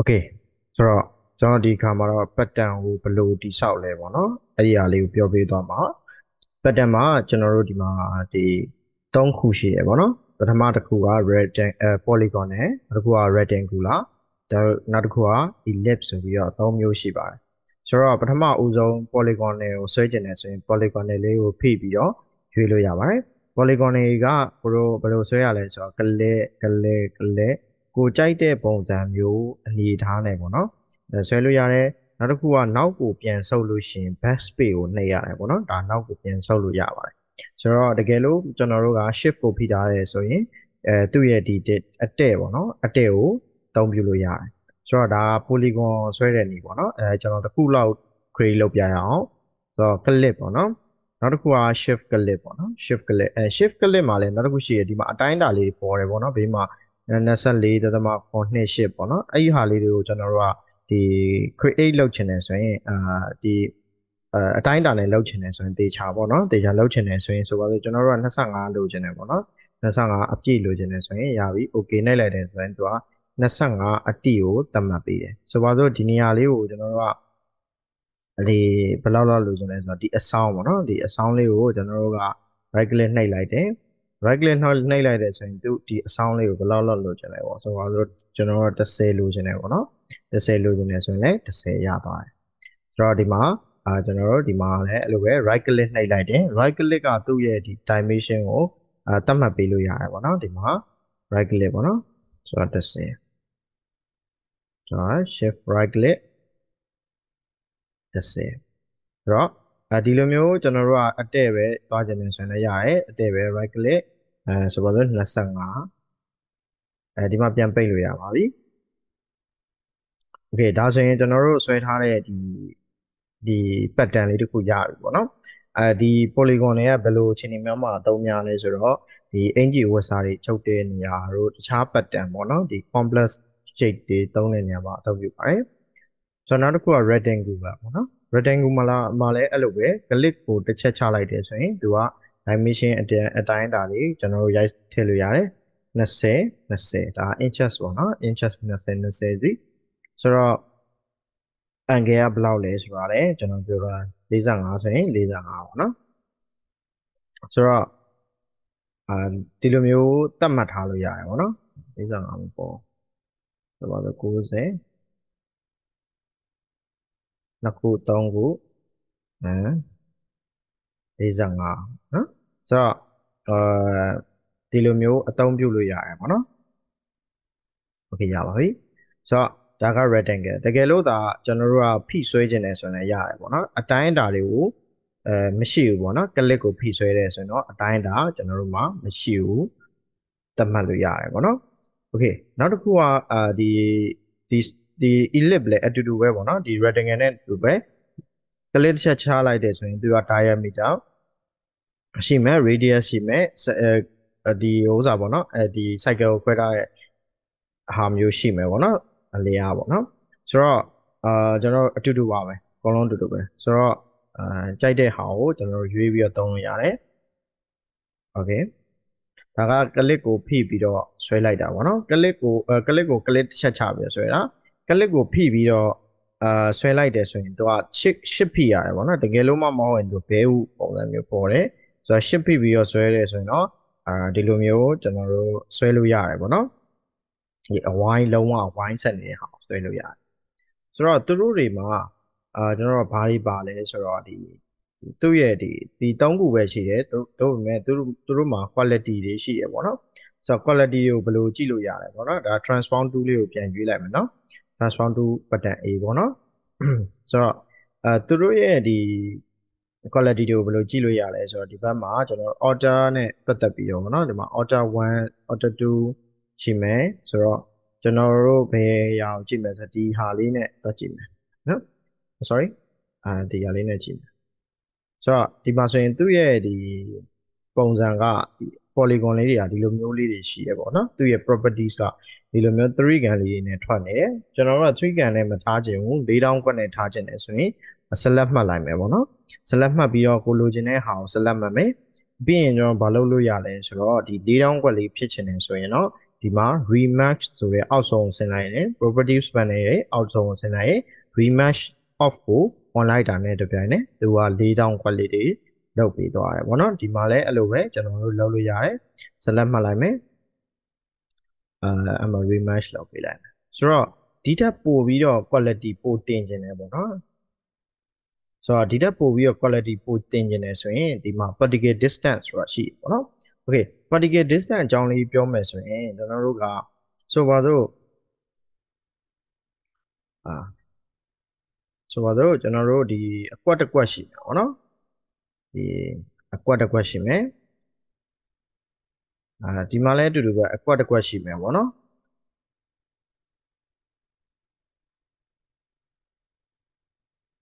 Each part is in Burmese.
Okay ဆိုတော့ကျွန်တော်ဒီခါမှာတော့ပတ်တန်ကိုဘယ်လိုတိဆောက်လဲပေါ့နော်အဲ့ဒီအရာလေးကိုပြောပြသွားမှာပတ်တန်မှာကျွန်တော်တို့ဒီမှာဒီ၃ခုရှိရပေါ့နော်ပထမတစ်ခုက polygon နဲ့နောက်တစ်ခုက rectangular နောက်တစ်ခုက ellipse ဆိုပြီးတော့၃မျိုးရှိပါတယ်ဆိုတော့ပထမဦးဆုံး polygon တွေကိုဆွဲကျင်တယ်ဆိုရင် polygon တွေလေးကိုဖိပြီးတော့ရွေးလို့ရပါတယ် polygon တွေကဘယ်လိုဆွဲရလဲဆိုတော့ကလဲကိုကြိုက်တဲ့ပုံစံမျိုးအနေထားနဲ့ပေါ့နော်ဆွဲလို့ရတယ်နောက်တစ်ခုကနောက်ကိုပြန်ဆုပ်လို့ရှိရင် back space ကိုနှိပ်ရတယ်ပေါ့နော်ဒါနောက်ကိုပြန်ဆုပ်လို့ရပါတယ်ဆိုတော့တကယ်လို့ကျွန်တော်တို့က shift ကိုဖိထားရဲဆိုရင်သူ့ရဲ့ဒီအတဲ့ပေါ့နော်အတဲ့ကိုသုံးပြလို့ရတယ်ဆိုတော့ဒါ polygon ဆွဲတဲ့နည်းပေါ့နော်ကျွန်တော်တစ်ခုလောက် create လုပ်ပြရအောင်ဆိုတော့ clip ပေါ့နော်နောက်တစ်ခုက shift clip ပေါ့နော် shift clip မှာလည်းနောက်တစ်ခုရှိရဒီမှာအတိုင်းအတာလေးပေါ်တယ်ပေါ့နော်ဘေးမှာ24.8ပေါ့နော်အဲ့ဒီဟာလေးတွေကိုကျွန်တော်တို့ကဒီ create လုပ်ချင်တယ်ဆိုရင်ဒီအတိုင်းအတာနဲ့လုပ်ချင်တယ်ဆိုရင်တေချာပေါ့နော်တေချာလုပ်ချင်တယ်ဆိုရင်ဆိုပါစို့ကျွန်တော်တို့က25လိုချင်တယ်ပေါ့နော်25အပြည့်လိုချင်တယ်ဆိုရင်ရပြီ okay နှိပ်လိုက်တယ်ဆိုရင်သူက25အတိကိုသတ်မှတ်ပေးတယ်ဆိုပါစို့ဒီနေရာလေးကိုကျွန်တော်တို့ကဒီဘယ်လောက်လိုချင်လဲဆိုတော့ဒီအဆောင်ပေါ့နော်ဒီအဆောင်လေးကိုကျွန်တော်တို့က right click နှိပ်လိုက်တယ် right click နှိပ်လိုက်တယ်ဆိုရင်ဒီအဆောင်လေးကိုဘယ်လောက်လိုချင်လဲပေါ့ဆိုပါစို့ကျွန်တော်တို့10လိုချင်တယ်ပေါ့နော်10လိုချင်တယ်ဆိုရင်လည်း10ရသွားတယ်ဆိုတော့ဒီမှာကျွန်တော်တို့ဒီမှာလည်းအဲ့လိုပဲ right click နှိပ်လိုက်တယ် right click ကသူ့ရဲ့ဒီ dimension ကိုသတ်မှတ်ပေးလို့ရတယ်ပေါ့နော်ဒီမှာ right click ပေါ့နော်ဆိုတော့10ဆိုတော့ shift right click 10ဆိုတော့ဒီလိုမျိုးကျွန်တော်တို့ကအတဲ့ပဲသွားကြတယ်ဆိုရင်လည်းရတယ်အတဲ့ပဲ right click ဆိုပါတော့25ဒီမှာပြန်ပိတ်လို့ရပါပြီ okay ဒါဆိုရင်ကျွန်တော်တို့ဆွဲထားတဲ့ဒီ pattern လေးတစ်ခုရပြီပေါ့နော်ဒီ polygon တွေကဘယ်လိုအခြေအနေမျိုးမှာသုံးများလဲဆိုတော့ဒီအင်ဂျီဝက်စာတွေချုပ်တဲ့နေရာတို့တခြား pattern ပေါ့နော်ဒီ complex shape တွေသုံးတဲ့နေရာမှာအသုံးပြုပါတယ်ဆိုတော့နောက်တစ်ခုက rectangular ပေါ့နော် rectangular မှာလည်းအဲ့လိုပဲ click ကိုတစ်ချက်ချလိုက်တယ်ဆိုရင်သူက dimension အတိုင်းအတာလေးကျွန်တော်တို့ရိုက်ထည့်လို့ရတယ်20ဒါ inches ပေါ့နော် inches 20စီဆိုတော့ angle ကဘယ်လောက်လဲဆိုတော့လည်းကျွန်တော်ပြောတာ45ဆိုရင်45ပေါ့နော်ဆိုတော့ဒီလိုမျိုးသတ်မှတ်ထားလို့ရတယ်ပေါ့နော်45ပေါ့ဆိုတော့90နှစ်ခု3ခု45နော်ဆိုတော့ဒီလိုမျိုးအသုံးပြုလို့ရတယ်ပေါ့နော်โอเคရပါပြီဆိုတော့ဒါက rectangle တကယ်လို့ဒါကျွန်တော်တို့ကဖိဆွဲခြင်းတယ်ဆိုရင်လည်းရတယ်ပေါ့နော်အတိုင်းအတာတွေကိုမရှိဘူးပေါ့နော်ကလစ်ကိုဖိဆွဲတယ်ဆိုရင်တော့အတိုင်းအတာကျွန်တော်တို့မှာမရှိဘူးသတ်မှတ်လို့ရတယ်ပေါ့နော်โอเคနောက်တစ်ခုကဒီ ellipse လည်းအတူတူပဲပေါ့နော်ဒီ rectangle နဲ့အတူပဲကလစ်တစ်ချက်ချလိုက်တယ်ဆိုရင်သူက diameter ရှိမယ် radius ရှိမယ်ဒီဥစ္စာပေါ့နော်ဒီ cycle ကိုခွဲထားတဲ့ဟာမျိုးရှိမယ်ပေါ့နော်အလျားပေါ့နော်ဆိုတော့ကျွန်တော်အတူတူပါပဲအကုန်လုံးအတူတူပဲဆိုတော့ကြိုက်တဲ့ဟာကိုကျွန်တော်ရွေးပြီးတော့သုံးလို့ရတယ်โอเคဒါကကလစ်ကိုဖိပြီးတော့ဆွဲလိုက်တာပေါ့နော်ကလစ်တစ်ချက်ချပြီးဆွဲတာကလစ်ကိုဖိပြီးတော့ဆွဲလိုက်တယ်ဆိုရင်သူကရှစ်ဖိရတယ်ပေါ့နော်တကယ်လို့မဟုတ်ရင်သူဘဲဥပုံစံမျိုးပေါ်တယ်ဆိုတော့ရှစ်ဖိပြီးတော့ဆွဲတယ်ဆိုရင်တော့ဒီလိုမျိုးကျွန်တော်တို့ဆွဲလို့ရတယ်ပေါ့နော်ဒီအဝိုင်းလုံးဝဝိုင်းဆက်နေတဲ့ဟာဆွဲလို့ရတယ်ဆိုတော့သူတို့တွေမှာကျွန်တော်တို့ဘာတွေပါလဲဆိုတော့သူ့ရဲ့ဒီ၃ခုပဲရှိတယ်တို့ပေမဲ့သူတို့မှာ quality တွေရှိတယ်ပေါ့နော်ဆိုတော့ quality ကိုဘယ်လိုကြည့်လို့ရလဲပေါ့နော်ဒါ transform tool လေးကိုပြန်ရွေးလိုက်မယ်နော် transform tool button A ပေါ့နော်ဆိုတော့သူတို့ရဲ့ဒီ quality တွေကိုဘယ်လိုကြည့်လို့ရလဲဆိုတော့ဒီဘက်မှာကျွန်တော် order နဲ့ပတ်သက်ပြီးတော့ပေါ့နော်ဒီမှာ order 1 order 2ရှိမယ်ဆိုတော့ကျွန်တော်တို့ဘယ်ရာကိုကြည့်မယ်ဆိုဒီဟာလေးနဲ့တော့ကြည့်မယ်နော် sorry ဒီဟာလေးနဲ့ကြည့်မယ်ဆိုတော့ဒီမှာဆိုရင်သူ့ရဲ့ဒီပုံစံက polygon လေးတွေကဒီလိုမျိုးလေးတွေရှိရပေါ့နော်သူ့ရဲ့ properties ကဒီလိုမျိုး3 can လေးတွေနဲ့ထွက်နေတယ်ကျွန်တော်တို့က3 can နဲ့မထားခြင်းဘူး4000ကွက်နဲ့ထားခြင်းတယ်ဆိုရင်select မှတ်လိုက်မယ်ပေါ့နော် select မှတ်ပြီးတော့ကိုလိုချင်တဲ့ဟာကို select မှတ်မယ်ပြီးရင်ကျွန်တော်ဘာလုပ်လို့ရလဲဆိုတော့ဒီ4000ကွက်လေးဖြစ်ချင်တယ်ဆိုရင်တော့ဒီ ဒီမှာ rematch ဆိုတဲ့အောက်ဆုံးဆင်လိုက်ရင် property span ရဲ့အောက်ဆုံးဆင်လိုက်ရင် rematch off ကို on လိုက်တာနဲ့တပြိုင်နက်သူက4000 quality လုပ်ပြီးသွားတယ်ပေါ့နော်ဒီမှာလည်းအဲ့လိုပဲကျွန်တော်တို့လုပ်လို့ရတယ် select မှတ်လိုက်မယ်အမှ rematch လုပ်ပေးလိုက်မယ်ဆိုတော့ဒီထက်ပိုပြီးတော့ quality ပိုတင်ကျင်တယ်ပေါ့နော်ဆိုတော့ဒီထက်ပိုပြီးတော့ quality ပိုတင်ကျင်တယ်ဆိုရင်ဒီမှာ particle distance ဆိုတာရှိတယ်ပေါ့နော် okay particle distance အကြောင်းလေးပြောမယ်ဆိုရင်ကျွန်တော်တို့ကဆိုပါတော့ဆိုပါတော့ကျွန်တော်တို့ဒီအကွက်တစ်ကွက်ရှိမယ်ပေါ့နော်ဒီအကွက်တစ်ကွက်ရှိမယ်ဒီမှာလည်းအတူတူပဲအကွက်တစ်ကွက်ရှိမယ်ပေါ့နော်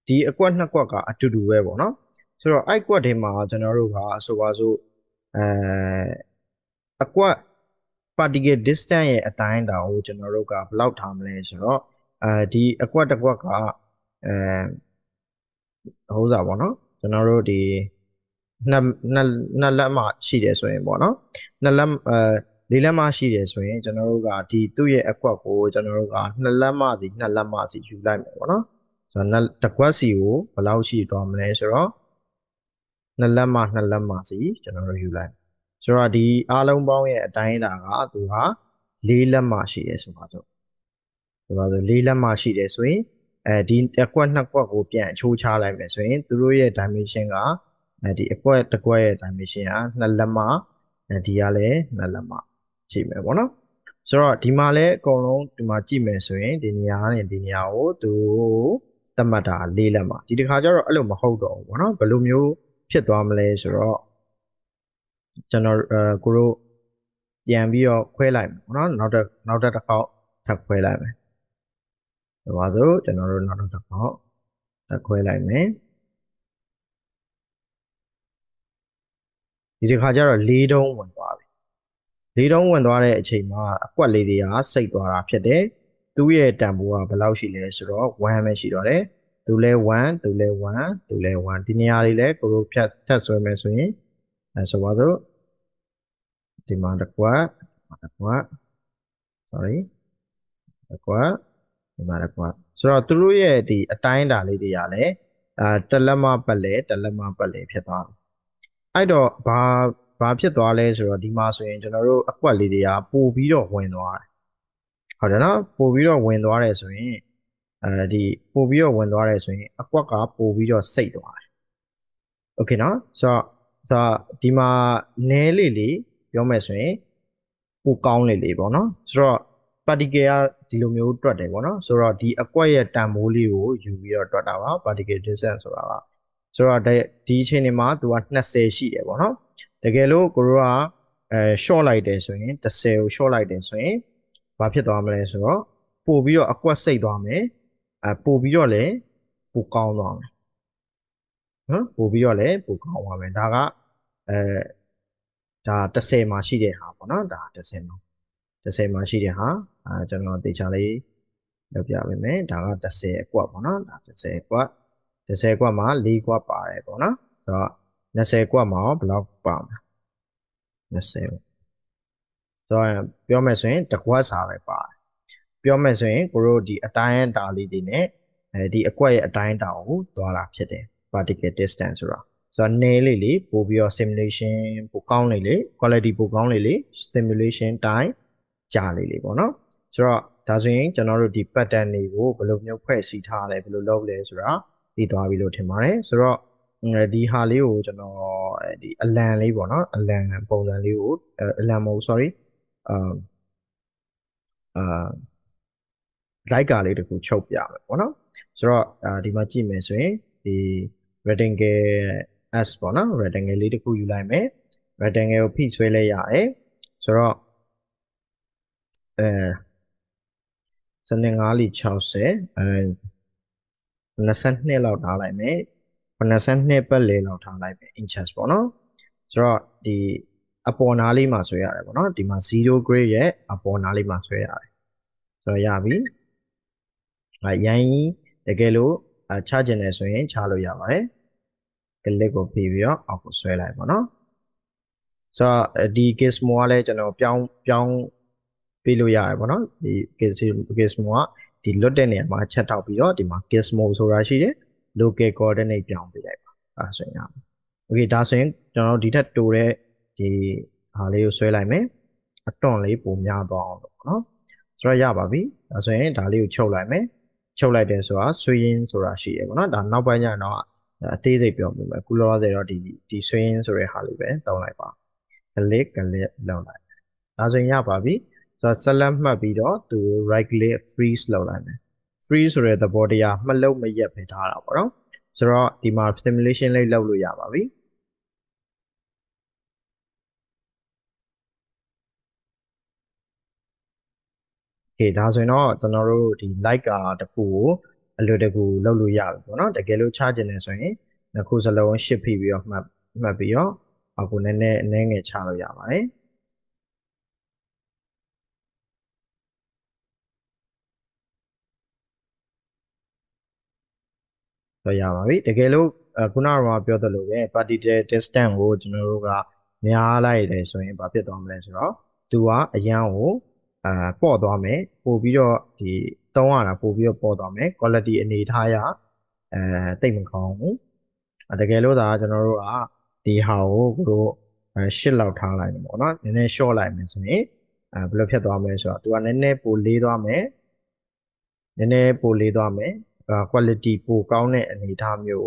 ဒီအကွက်နှစ်ကွက်ကအတူတူပဲပေါ့နော်ဆိုတော့အဲ့ကွက်တွေမှာကျွန်တော်တို့ကဆိုပါစို့အကွက် particle distance ရဲ့အတိုင်းအတာကိုကျွန်တော်တို့ကဘယ်လောက်ထားမလဲဆိုတော့ဒီအကွက်တစ်ကွက်ကဟုတ်စားပေါ့နော်ကျွန်တော်တို့ဒီနှစ်လက်မှရှိတယ်ဆိုရင်ပေါ့နော်နှစ်လက်လေးလက်မှရှိတယ်ဆိုရင်ကျွန်တော်တို့ကဒီသူ့ရဲ့အကွက်ကိုကျွန်တော်တို့ကနှစ်လက်မှစီယူလိုက်မယ်ပေါ့နော်ဆိုတော့တစ်ကွက်စီကိုဘယ်လောက်ရှိသွားမလဲဆိုတော့နှစ်လက်မှစီကျွန်တော်တို့ယူလိုက်ဆိုတော့ဒီအားလုံးပေါင်းရဲ့အတိုင်းအတာကသူက၄လက်မှရှိတယ်ဆိုပါစို့၄လက်မှရှိတယ်ဆိုရင်ဒီအကွက်နှစ်ကွက်ကိုပြန်အချိုးချလိုက်မယ်ဆိုရင်သူတို့ရဲ့ dimension ကဒီအကွက်တစ်ကွက်ရဲ့ dimension က2လက်မှဒီကလည်း2လက်မှရှိမယ်ပေါ့နော်ဆိုတော့ဒီမှာလည်းအကုန်လုံးဒီမှာကြည့်မယ်ဆိုရင်ဒီနေရာနဲ့ဒီနေရာကိုသူသတ်မှတ်တာ4လက်မှဒီတစ်ခါကျတော့အဲ့လိုမဟုတ်တော့ဘူးပေါ့နော်ဘယ်လိုမျိုးဖြစ်သွားမလဲဆိုတော့ကျွန်တော်ကိုတို့ပြန်ပြီးတော့ခွဲလိုက်မယ်ပေါ့နော်နောက်တစ်ခေါက်ထပ်ခွဲလိုက်မယ်ဆိုပါစို့ကျွန်တော်တို့နောက်တစ်ခေါက်ထပ်ခွဲလိုက်မယ်ဒီတစ်ခါကျတော့၄တုံးဝင်သွားပြီ၄တုံးဝင်သွားတဲ့အချိန်မှာအကွက်လေးတွေကစိတ်သွားတာဖြစ်တယ်သူ့ရဲ့တန်ဖိုးကဘယ်လောက်ရှိလဲဆိုတော့1ပဲရှိတော့တယ်သူလဲ1သူလဲ1သူလဲ1ဒီနေရာတွေလဲကိုတို့ဖြတ်ထပ်ဆွဲမယ်ဆိုရင်ဆိုပါစို့ဒီမှာတစ်ကွက် sorry တစ်ကွက်ဒီမှာတစ်ကွက်ဆိုတော့သူတို့ရဲ့ဒီအတိုင်းအတာလေးတွေကလည်းတစ်လက်မပတ်လဲဖြစ်သွားတယ်အဲ့တော့ဘာဖြစ်သွားလဲဆိုတော့ဒီမှာဆိုရင်ကျွန်တော်တို့အကွက်လေးတွေကပို့ပြီးတော့ဝင်သွားတယ်ဟုတ်တယ်နော်ပို့ပြီးတော့ဝင်သွားတယ်ဆိုရင်ဒီပို့ပြီးတော့ဝင်သွားတယ်ဆိုရင်အကွက်ကပို့ပြီးတော့စိတ်သွားတယ်โอเคနော်ဆိုတော့ဒီမှာနဲလေးပြောမယ်ဆိုရင်ပိုကောင်းလေးပေါ့နော်ဆိုတော့ particle ကဒီလိုမျိုးတွက်တယ်ပေါ့နော်ဆိုတော့ဒီအကွက်ရဲ့တန်ဖိုးလေးကိုယူပြီးတော့တွက်တာပါ particle distance ဆိုတာကဆိုတော့ဒီအချိန်မှာသူက20ရှိတယ်ပေါ့နော်တကယ်လို့ကိုတို့ကshort လိုက်တယ်ဆိုရင်10ကို short လိုက်တယ်ဆိုရင်ဘာဖြစ်သွားမလဲဆိုတော့ပို့ပြီးတော့အကွက်စိတ်သွားမယ်ပို့ပြီးတော့လည်းပိုကောင်းသွားမယ်နော်ပို့ပြီးတော့လည်းပိုကောင်းသွားမယ်ဒါကဒါ10မှာရှိတဲ့ဟာပေါ့နော်ဒါ10မှာရှိတဲ့ဟာကျွန်တော်တေချာလေးလုပ်ပြပေးမယ်ဒါက10အကွက်ပေါ့နော်ဒါ10အကွက်မှာ4ကွက်ပါတယ်ပေါ့နော်ဆိုတော့20ကွက်မှာဘယ်လောက်ပါမလဲ20ဆိုတော့ပြောမယ်ဆိုရင်တစ်ကွက်စာပဲပါတယ်ပြောမယ်ဆိုရင်ကိုတို့ဒီအတိုင်းအတာလေးတွေနဲ့ဒီအကွက်ရဲ့အတိုင်းအတာကိုသွားတာဖြစ်တယ် particle distance ဆိုတာဆိုတော့နဲလေးပို့ပြီးတော့ simulation ပိုကောင်းလေ quality ပိုကောင်းလေ simulation time ကြာလေပေါ့နော်ဆိုတော့ဒါဆိုရင်ကျွန်တော်တို့ဒီ pattern တွေကိုဘယ်လိုမျိုးဖွဲ့စည်းထားလဲဘယ်လိုလုပ်လဲဆိုတာသိသွားပြီလို့ထင်ပါတယ်ဆိုတော့ဒီဟာလေးကိုကျွန်တော်ဒီအလံလေးပေါ့နော်အလံပုံစံလေးကိုအလံမဟုတ် sorry လိုက်ကာလေးတခုချုပ်ပြမယ်ပေါ့နော်ဆိုတော့ဒီမှာကြည့်မယ်ဆိုရင်ဒီ rectangle s ပေါ့နော် rectangle လေးတခုယူလိုက်မယ် rectangle ကိုဖိဆွဲလဲရတယ်ဆိုတော့5လီ6022လောက်ထားလိုက်မယ်82ပတ်လေလောက်ထားလိုက်မယ် inches ပေါ့နော်ဆိုတော့ဒီအပေါ်နားလေးမှာဆွဲရတယ်ပေါ့နော်ဒီမှာ0 grade ရဲ့အပေါ်နားလေးမှာဆွဲရတယ်ဆိုတော့ရပြီရိုင်းတကယ်လို့ချကျင်တယ်ဆိုရင်ချလို့ရပါတယ်ကလစ်ကိုဖိပြီးတော့အောက်ကိုဆွဲလိုက်ပေါ့နော်ဆိုတော့ဒီ gizmo ကလည်းကျွန်တော်ပြောင်း ပေးလို့ရတယ်ပေါ့နော်ဒီ gizmo ကဒီလွတ်တဲ့နေရာမှာချက်ထောက်ပြီးတော့ဒီမှာ gizmo ဆိုတာရှိတယ် local coordinate ပြောင်းပေးလိုက်ပါအဲဆိုရင်โอเคဒါဆိုရင်ကျွန်တော်တို့ဒီထက်တိုတဲ့ဒီဟာလေးကိုဆွဲလိုက်မယ်အတွန့်လေးပုံများသွားအောင်လို့ပေါ့နော်ဆိုတော့ရပါပြီဒါဆိုရင်ဒါလေးကိုချုပ်လိုက်မယ်ချုပ်လိုက်တယ်ဆိုတာဆွေးရင်းဆိုတာရှိရပေါ့နော်ဒါနောက်ပိုင်းကျတော့အသေးစိတ်ပြောပြမယ်အခုလောလောဆယ်တော့ဒီဆွေးရင်းဆိုတဲ့ဟာလေးပဲတောင်းလိုက်ပါclick လောက်လိုက်ဒါဆိုရင်ရပါပြီဆိုတော့ select မှတ်ပြီးတော့သူ right click freeze လောက်လိုက်မယ် freeze ဆိုတဲ့သဘောတရားမလုံးမရက်ပဲထားတာပေါ့နော်ဆိုတော့ဒီမှာ simulation လေးလုပ်လို့ရပါပြီဒါဆိုရင်တော့ကျွန်တော်တို့ဒီ like တခုကိုအလွယ်တကူလုပ်လို့ရပြီပေါ့နော်တကယ်လို့ချကျင်နေဆိုရင်နှစ်ခုစလုံး shift ဖိပြီးတော့မှတ်ပြီးတော့အခုနည်းနည်းငယ်ချလို့ရပါတယ်တော့ရပါပြီတကယ်လို့ခုနကပြောသလိုပဲ particle distance ကိုကျွန်တော်တို့ကများလိုက်တယ်ဆိုရင်ဘာဖြစ်သွားမလဲဆိုတော့သူကအရန်ကိုပေါ့သွားမယ်ပို့ပြီးတော့ဒီသုံးရတာပို့ပြီးတော့ပေါ့သွားမယ် quality အနေထားရတိတ်မကောင်းဘူးတကယ်လို့ဒါကျွန်တော်တို့ကဒီဟာကိုတို့8လောက်ထားလိုက်တယ်ပေါ့နော်နည်းနည်း short လိုက်မယ်ဆိုရင်ဘယ်လိုဖြစ်သွားမလဲဆိုတော့သူကနည်းနည်းပိုလေးသွားမယ်နည်းနည်းပိုလေးသွားမယ်quality ပိုကောင်းတဲ့အနေအထားမျိုး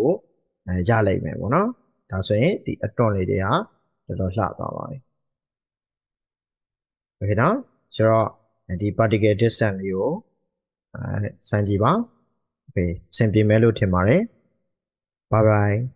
ကိုရလိုက်မယ်ပေါ့နော်ဒါဆိုရင်ဒီအတွန့်လေးတွေကတော်တော်လှသွားပါပြီโอเคနော်ဆိုတော့ဒီ particle distance လေးကိုစမ်းကြည့်ပါโอเคအဆင်ပြေမယ်လို့ထင်ပါတယ် bye bye